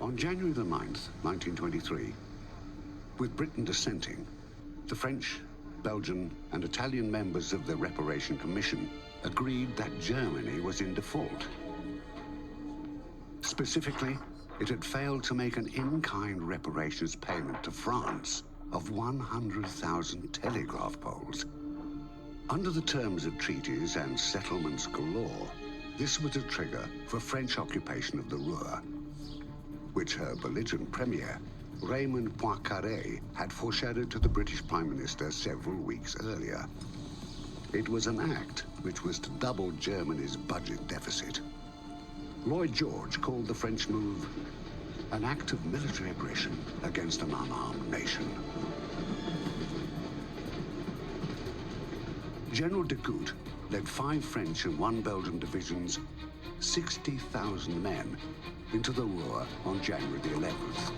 On January the 9th, 1923, with Britain dissenting, the French, Belgian, and Italian members of the Reparation Commission agreed that Germany was in default. Specifically, it had failed to make an in-kind reparations payment to France of 100,000 telegraph poles. Under the terms of treaties and settlements galore, this was a trigger for French occupation of the Ruhr, which her belligerent premier, Raymond Poincaré, had foreshadowed to the British Prime Minister several weeks earlier. It was an act which was to double Germany's budget deficit. Lloyd George called the French move an act of military aggression against an unarmed nation. General de Gaulle led 5 French and 1 Belgian divisions, 60,000 men, into the Ruhr on January the 11th.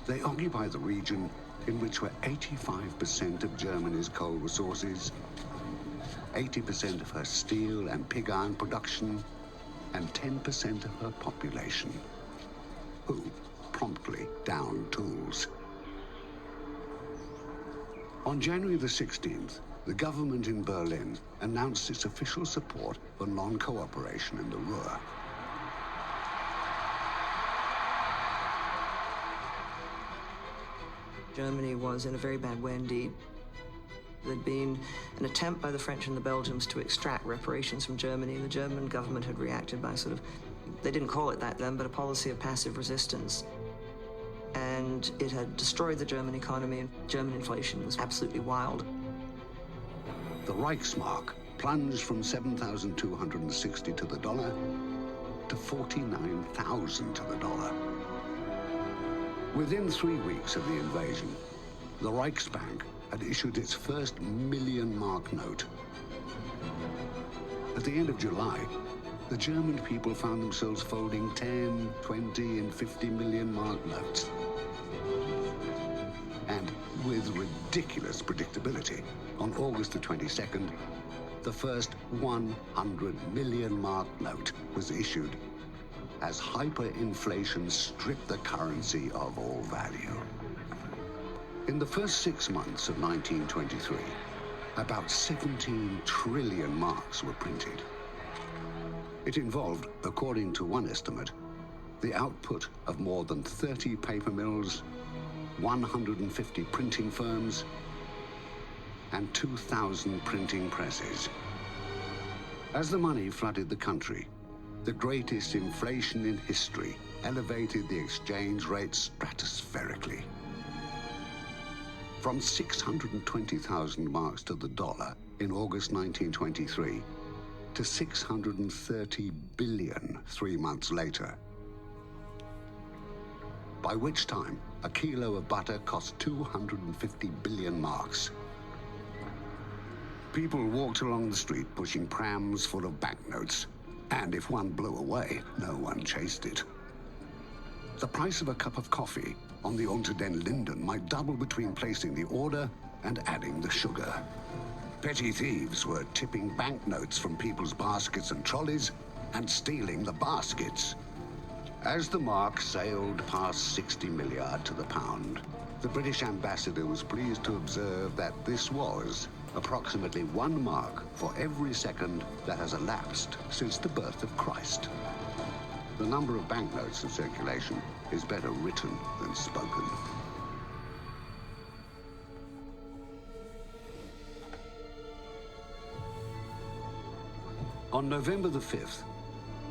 They occupied the region in which were 85% of Germany's coal resources, 80% of her steel and pig iron production, and 10% of her population, who promptly downed tools. On January the 16th, the government in Berlin announced its official support for non-cooperation in the Ruhr. Germany was in a very bad way indeed. There'd been an attempt by the French and the Belgians to extract reparations from Germany. The German government had reacted by they didn't call it that then, but a policy of passive resistance. And it had destroyed the German economy, and German inflation was absolutely wild. The Reichsmark plunged from 7,260 to the dollar to 49,000 to the dollar. Within 3 weeks of the invasion, the Reichsbank had issued its first million-mark note. At the end of July, the German people found themselves folding 10, 20, and 50 million-mark notes. And with ridiculous predictability, on August the 22nd, the first 100 million-mark note was issued as hyperinflation stripped the currency of all value. In the first 6 months of 1923, about 17 trillion marks were printed. It involved, according to one estimate, the output of more than 30 paper mills, 150 printing firms, and 2,000 printing presses. As the money flooded the country, the greatest inflation in history elevated the exchange rate stratospherically. From 620,000 marks to the dollar in August 1923 to 630 billion 3 months later. By which time, a kilo of butter cost 250 billion marks. People walked along the street pushing prams full of banknotes, and if one blew away, no one chased it. The price of a cup of coffee on the Unter den Linden might double between placing the order and adding the sugar. Petty thieves were tipping banknotes from people's baskets and trolleys and stealing the baskets. As the mark sailed past 60 milliard to the pound, the British ambassador was pleased to observe that this was approximately 1 mark for every second that has elapsed since the birth of Christ. The number of banknotes in circulation is better written than spoken. On November the 5th,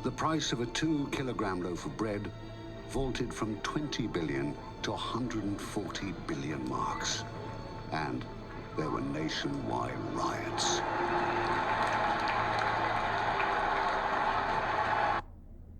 the price of a 2-kilogram loaf of bread vaulted from 20 billion to 140 billion marks. And there were nationwide riots.